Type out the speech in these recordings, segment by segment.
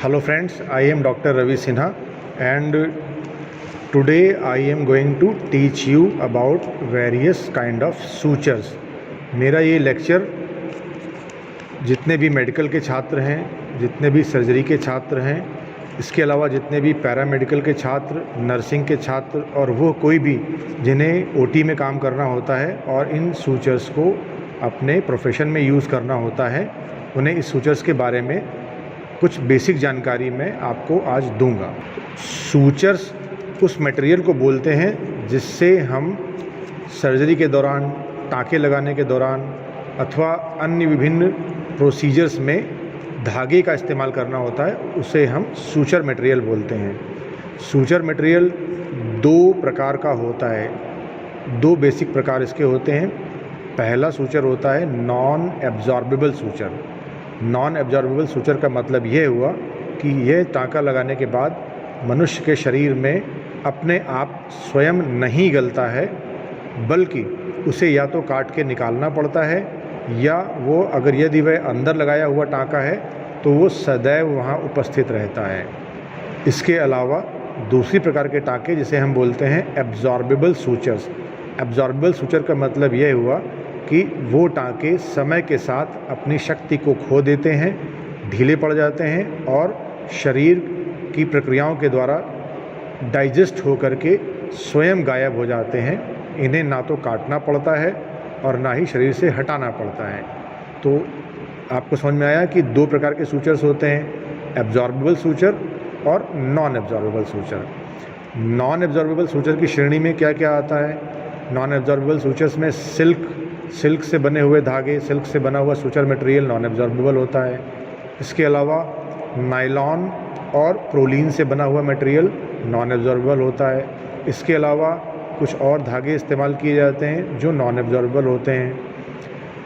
Hello friends, I am Dr. Ravi Sinha and today I am going to teach you about various kind of sutures. मेरा ये lecture जितने भी medical के छात्र हैं, जितने भी सर्जरी के छात्र हैं, इसके अलावा जितने भी पैरामेडिकल के छात्र, नर्सिंग के छात्र और वो कोई भी जिन्हें ओटी में काम करना होता है और इन सूचर्स को अपने प्रोफेशन में यूज़ करना होता है, उन्हें इस सूचर्स के बारे में कुछ बेसिक जानकारी मैं आपको आज दूंगा। सूचर्स उस मटेरियल को बोलते हैं जिससे हम सर्जरी के दौरान, टाँके लगाने के दौरान अथवा अन्य विभिन्न प्रोसीजर्स में धागे का इस्तेमाल करना होता है, उसे हम सूचर मटेरियल बोलते हैं। सूचर मटेरियल दो प्रकार का होता है, दो बेसिक प्रकार इसके होते हैं। पहला सूचर होता है non absorbable suture. Non absorbable suture का मतलब ये हुआ कि यह टाँका लगाने के बाद मनुष्य के शरीर में अपने आप स्वयं नहीं गलता है, बल्कि उसे या तो काट के निकालना पड़ता है या वो अगर यदि वह अंदर लगाया हुआ टाँका है तो वो सदैव वहाँ उपस्थित रहता है। इसके अलावा दूसरी प्रकार के टाँके जिसे हम बोलते हैं एब्जॉर्बेबल सूचर्स। एब्जॉर्बेबल सूचर का मतलब यह हुआ कि वो टाँके समय के साथ अपनी शक्ति को खो देते हैं, ढीले पड़ जाते हैं और शरीर की प्रक्रियाओं के द्वारा डाइजेस्ट होकर के स्वयं गायब हो जाते हैं। इन्हें ना तो काटना पड़ता है और ना ही शरीर से हटाना पड़ता है। तो आपको समझ में आया कि दो प्रकार के सूचर्स होते हैं, एब्जॉर्बेबल सूचर और non absorbable suture. Non absorbable suture की श्रेणी में क्या क्या आता है? नॉन एब्जॉर्बेबल सूचर्स में सिल्क से बने हुए धागे, सिल्क से बना हुआ सूचर मटेरियल नॉन एब्जॉर्बेबल होता है। इसके अलावा नायलॉन और प्रोलीन से बना हुआ मटेरियल नॉन एब्जॉर्बेबल होता है। इसके अलावा कुछ और धागे इस्तेमाल किए जाते हैं जो नॉन एब्जॉर्बेबल होते हैं।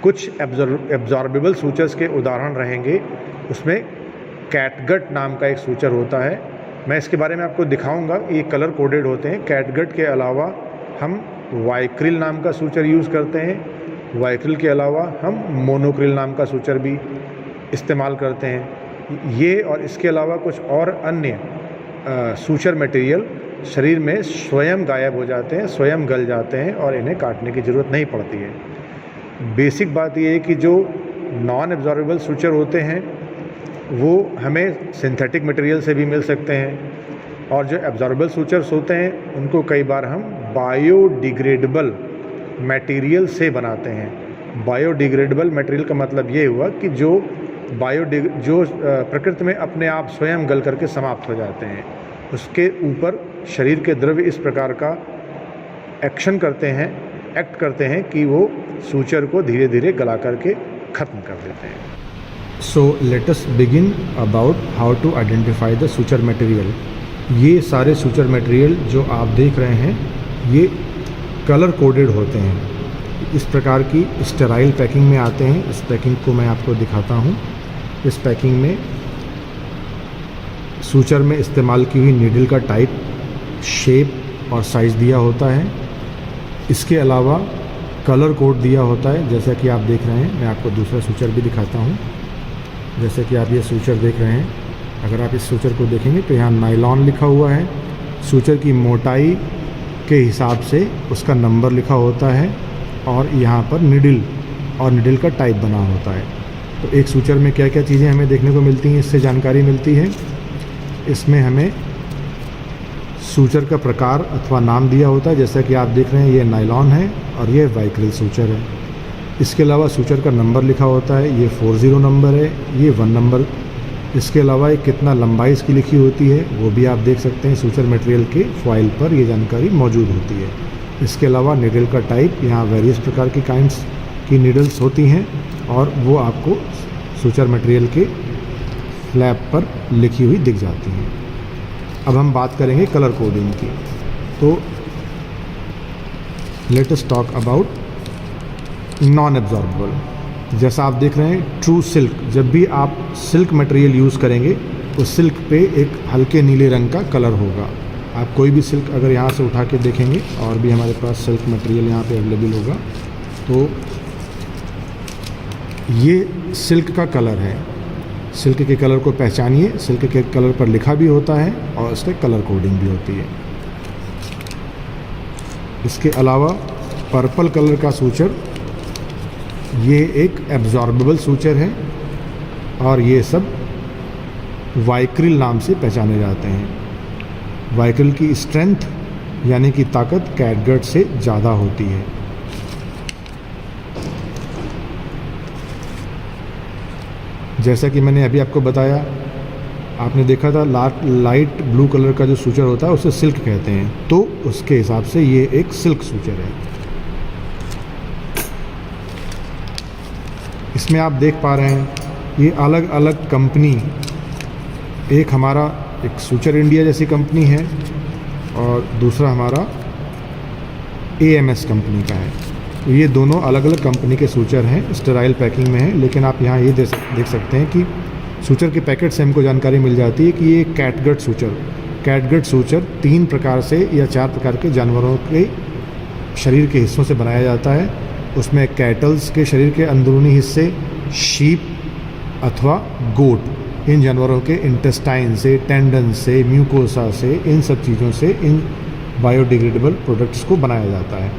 कुछ एब्जॉर्बेबल सूचर्स के उदाहरण रहेंगे, उसमें कैटगट नाम का एक सूचर होता है। मैं इसके बारे में आपको दिखाऊंगा, ये कलर कोडेड होते हैं। कैटगट के अलावा हम वाइक्रिल नाम का सूचर यूज़ करते हैं। वाइक्रिल के अलावा हम मोनोक्रिल नाम का सूचर भी इस्तेमाल करते हैं। ये और इसके अलावा कुछ और अन्य सूचर मटेरियल शरीर में स्वयं गायब हो जाते हैं, स्वयं गल जाते हैं और इन्हें काटने की ज़रूरत नहीं पड़ती है। बेसिक बात यह है कि जो नॉन एब्जॉर्बेबल सूचर होते हैं वो हमें सिंथेटिक मटेरियल से भी मिल सकते हैं और जो एब्जॉर्बेबल सूचर्स होते हैं उनको कई बार हम बायोडिग्रेडेबल मटेरियल से बनाते हैं। बायोडिग्रेडेबल मटेरियल का मतलब ये हुआ कि जो प्रकृति में अपने आप स्वयं गल करके समाप्त हो जाते हैं, उसके ऊपर शरीर के द्रव्य इस प्रकार का एक्ट करते हैं कि वो सूचर को धीरे धीरे गला करके ख़त्म कर देते हैं। So let us begin about how to identify the suture material. ये सारे सूचर मटेरियल जो आप देख रहे हैं ये कलर कोडेड होते हैं। इस प्रकार की स्टेराइल पैकिंग में आते हैं। इस पैकिंग को मैं आपको दिखाता हूँ। इस पैकिंग में सूचर में इस्तेमाल की हुई नीडल का टाइप, शेप और साइज़ दिया होता है। इसके अलावा कलर कोड दिया होता है, जैसा कि आप देख रहे हैं। मैं आपको दूसरा सूचर भी दिखाता हूँ। जैसे कि आप ये सूचर देख रहे हैं, अगर आप इस सूचर को देखेंगे तो यहाँ नायलॉन लिखा हुआ है। सूचर की मोटाई के हिसाब से उसका नंबर लिखा होता है और यहाँ पर निडल का टाइप बना होता है। तो एक सूचर में क्या क्या चीज़ें हमें देखने को मिलती हैं, इससे जानकारी मिलती है। इसमें हमें सूचर का प्रकार अथवा नाम दिया होता है, जैसा कि आप देख रहे हैं ये नायलॉन है और ये वाइक्रिल सूचर है। इसके अलावा सूचर का नंबर लिखा होता है, ये 40 नंबर है, ये 1 नंबर। इसके अलावा एक कितना लंबाई इसकी लिखी होती है वो भी आप देख सकते हैं। सूचर मटेरियल के फॉइल पर ये जानकारी मौजूद होती है। इसके अलावा नीडल का टाइप, यहाँ वेरियस प्रकार की काइंड्स की नीडल्स होती हैं और वो आपको सूचर मटेरियल के फ्लैप पर लिखी हुई दिख जाती हैं। अब हम बात करेंगे कलर कोडिंग की। तो let us talk about non absorbable. जैसा आप देख रहे हैं ट्रू सिल्क, जब भी आप सिल्क मटेरियल यूज़ करेंगे तो सिल्क पे एक हल्के नीले रंग का कलर होगा। आप कोई भी सिल्क अगर यहाँ से उठा के देखेंगे, और भी हमारे पास सिल्क मटेरियल यहाँ पे अवेलेबल होगा, तो ये सिल्क का कलर है। सिल्क के कलर को पहचानिए, सिल्क के कलर पर लिखा भी होता है और इसके कलर कोडिंग भी होती है। इसके अलावा पर्पल कलर का सूचर, ये एक एब्जॉर्बेबल सूचर है और ये सब वाइक्रिल नाम से पहचाने जाते हैं। वाइक्रिल की स्ट्रेंथ यानी कि ताकत कैटगट से ज़्यादा होती है। जैसा कि मैंने अभी आपको बताया, आपने देखा था लाइट ब्लू कलर का जो सूचर होता है उसे सिल्क कहते हैं, तो उसके हिसाब से ये एक सिल्क सूचर है। इसमें आप देख पा रहे हैं ये अलग अलग कंपनी, एक हमारा एक सूचर इंडिया जैसी कंपनी है और दूसरा हमारा AMS कंपनी का है। तो ये दोनों अलग अलग कंपनी के सूचर हैं, स्टेराइल पैकिंग में है। लेकिन आप यहाँ ये देख सकते हैं कि सूचर के पैकेट से हमको जानकारी मिल जाती है कि ये कैटगट सूचर 3 प्रकार से या 4 प्रकार के जानवरों के शरीर के हिस्सों से बनाया जाता है। उसमें कैटल्स के शरीर के अंदरूनी हिस्से, शीप अथवा गोट, इन जानवरों के इंटेस्टाइन से, टेंडन से, म्यूकोसा से, इन सब चीज़ों से इन बायोडिग्रेडेबल प्रोडक्ट्स को बनाया जाता है।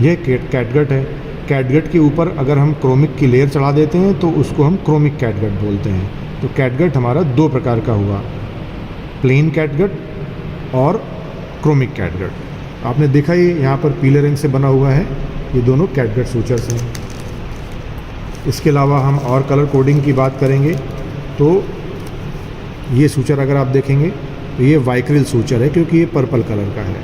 यह कैटगट है। कैटगट के ऊपर अगर हम क्रोमिक की लेयर चढ़ा देते हैं तो उसको हम क्रोमिक कैटगट बोलते हैं। तो कैटगट हमारा 2 प्रकार का हुआ, प्लेन कैटगट और क्रोमिक कैटगट। आपने देखा ये यहाँ पर पीले रंग से बना हुआ है, ये दोनों कैटगट सूचर्स हैं। इसके अलावा हम और कलर कोडिंग की बात करेंगे तो ये सूचर अगर आप देखेंगे तो ये वाइक्रिल सूचर है क्योंकि ये पर्पल कलर का है।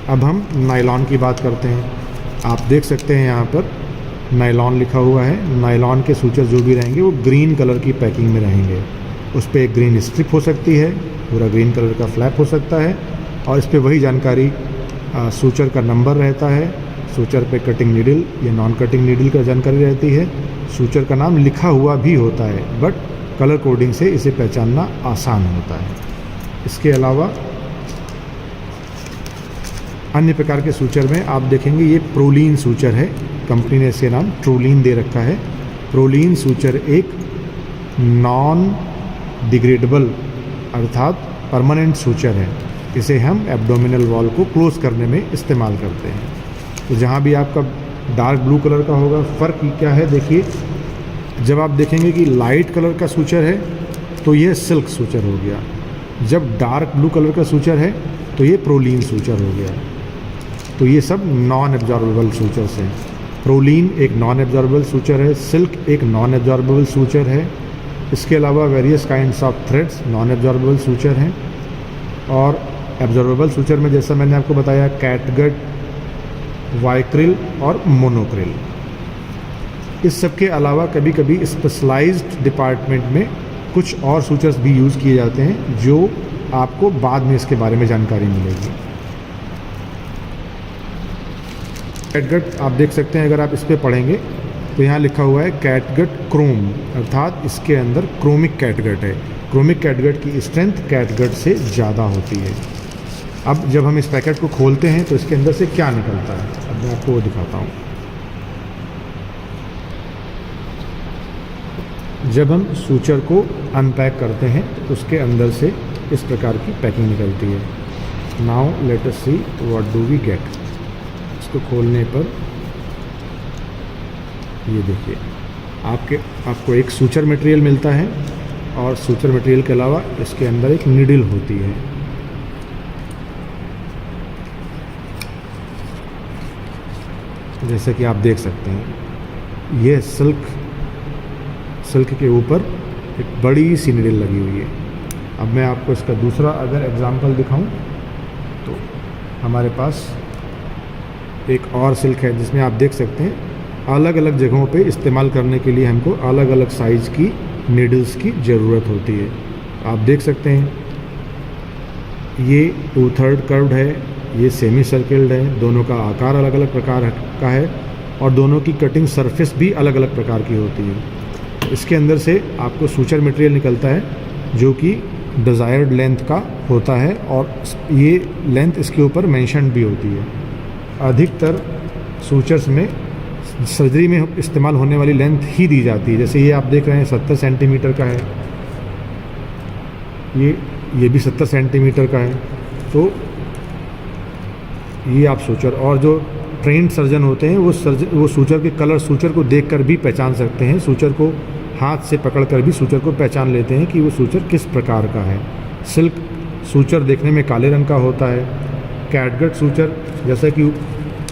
अब हम नायलॉन की बात करते हैं। आप देख सकते हैं यहाँ पर नायलॉन लिखा हुआ है। नायलॉन के सूचर जो भी रहेंगे वो ग्रीन कलर की पैकिंग में रहेंगे। उस पर एक ग्रीन स्ट्रिप हो सकती है, पूरा ग्रीन कलर का फ्लैप हो सकता है और इस पर वही जानकारी, सूचर का नंबर रहता है, सूचर पे कटिंग नीडल या नॉन कटिंग नीडल का जानकारी रहती है, सूचर का नाम लिखा हुआ भी होता है, बट कलर कोडिंग से इसे पहचानना आसान होता है। इसके अलावा अन्य प्रकार के सूचर में आप देखेंगे ये प्रोलीन सूचर है। कंपनी ने इसके नाम ट्रूलीन दे रखा है। प्रोलीन सूचर एक नॉन डिग्रेडेबल अर्थात परमानेंट सूचर है। इसे हम एब्डोमिनल वॉल को क्लोज करने में इस्तेमाल करते हैं। तो जहाँ भी आपका डार्क ब्लू कलर का होगा, फ़र्क क्या है देखिए, जब आप देखेंगे कि लाइट कलर का सूचर है तो ये सिल्क सूचर हो गया, जब डार्क ब्लू कलर का सूचर है तो ये प्रोलीन सूचर हो गया। तो ये सब नॉन एब्जॉर्बेबल सूचर्स हैं। प्रोलीन एक नॉन एब्जॉर्बेबल सूचर है, सिल्क एक नॉन एब्जॉर्बेबल सूचर है। इसके अलावा various kinds of threads non absorbable suture हैं। और एब्जॉर्बेबल सूचर में जैसा मैंने आपको बताया कैटगट, वाइक्रिल और मोनोक्रिल। इस सब के अलावा कभी कभी स्पेशलाइज्ड डिपार्टमेंट में कुछ और सूचर्स भी यूज़ किए जाते हैं जो आपको बाद में इसके बारे में जानकारी मिलेगी। कैटगट आप देख सकते हैं, अगर आप इस पर पढ़ेंगे तो यहाँ लिखा हुआ है कैटगट क्रोम, अर्थात इसके अंदर क्रोमिक कैटगट है। क्रोमिक कैटगट की स्ट्रेंथ कैटगट से ज़्यादा होती है। अब जब हम इस पैकेट को खोलते हैं तो इसके अंदर से क्या निकलता है, अब मैं आपको वो दिखाता हूँ। जब हम सूचर को अनपैक करते हैं तो उसके अंदर से इस प्रकार की पैकिंग निकलती है। Now let us see what do we get. इसको खोलने पर ये देखिए आपको एक सूचर मटेरियल मिलता है और सूचर मटेरियल के अलावा इसके अंदर एक नीडल होती है। जैसे कि आप देख सकते हैं ये सिल्क के ऊपर एक बड़ी सी नीडल लगी हुई है। अब मैं आपको इसका दूसरा अगर एग्जांपल दिखाऊं तो हमारे पास एक और सिल्क है जिसमें आप देख सकते हैं अलग अलग जगहों पे इस्तेमाल करने के लिए हमको अलग अलग साइज़ की नीडल्स की ज़रूरत होती है। आप देख सकते हैं ये 2/3 कर्व्ड है, ये सेमी सर्किल्ड है, दोनों का आकार अलग अलग प्रकार का है और दोनों की कटिंग सरफेस भी अलग अलग प्रकार की होती है। इसके अंदर से आपको सूचर मटेरियल निकलता है जो कि डिज़ायर्ड लेंथ का होता है और ये लेंथ इसके ऊपर मेंशन भी होती है। अधिकतर सूचर्स में सर्जरी में इस्तेमाल होने वाली लेंथ ही दी जाती है। जैसे ये आप देख रहे हैं 70 सेंटीमीटर का है, ये भी 70 सेंटीमीटर का है। तो ये आप सूचर, और जो ट्रेंड सर्जन होते हैं वो सूचर के कलर, सूचर को देखकर भी पहचान सकते हैं। सूचर को हाथ से पकड़कर भी सूचर को पहचान लेते हैं कि वो सूचर किस प्रकार का है। सिल्क सूचर देखने में काले रंग का होता है। कैटगट सूचर, जैसा कि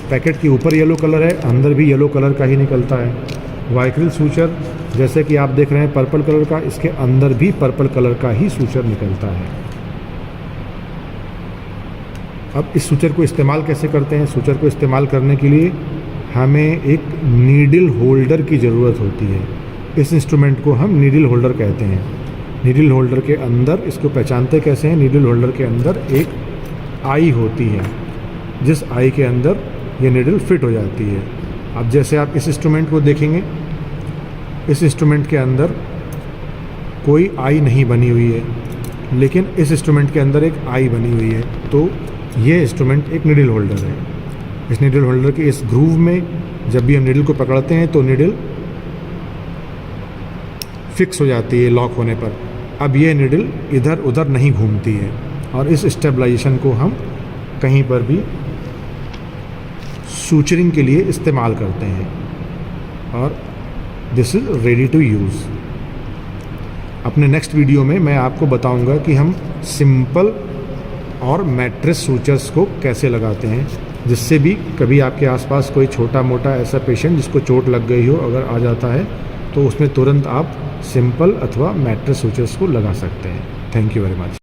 पैकेट के ऊपर येलो कलर है, अंदर भी येलो कलर का ही निकलता है। वाइक्रिल सूचर, जैसे कि आप देख रहे हैं पर्पल कलर का, इसके अंदर भी पर्पल कलर का ही सूचर निकलता है। अब इस सूचर को इस्तेमाल कैसे करते हैं? सूचर को इस्तेमाल करने के लिए हमें एक नीडल होल्डर की ज़रूरत होती है। इस इंस्ट्रूमेंट को हम नीडल होल्डर कहते हैं। नीडल होल्डर के अंदर, इसको पहचानते कैसे हैं? नीडल होल्डर के अंदर एक आई होती है, जिस आई के अंदर ये नीडल फिट हो जाती है। अब जैसे आप इस इंस्ट्रूमेंट को देखेंगे, इस इंस्ट्रूमेंट के अंदर कोई आई नहीं बनी हुई है, लेकिन इस इंस्ट्रूमेंट के अंदर एक आई बनी हुई है। तो ये इंस्ट्रूमेंट एक नीडल होल्डर है। इस नीडल होल्डर के इस ग्रूव में जब भी हम नीडल को पकड़ते हैं तो नीडल फिक्स हो जाती है लॉक होने पर। अब ये नीडल इधर उधर नहीं घूमती है, और इस स्टेबलाइजेशन को हम कहीं पर भी सूचरिंग के लिए इस्तेमाल करते हैं, और this is ready to use. अपने नेक्स्ट वीडियो में मैं आपको बताऊंगा कि हम सिंपल और मैट्रेस सूचर्स को कैसे लगाते हैं, जिससे भी कभी आपके आसपास कोई छोटा मोटा ऐसा पेशेंट जिसको चोट लग गई हो अगर आ जाता है, तो उसमें तुरंत आप सिंपल अथवा मैट्रेस सूचर्स को लगा सकते हैं। Thank you very much.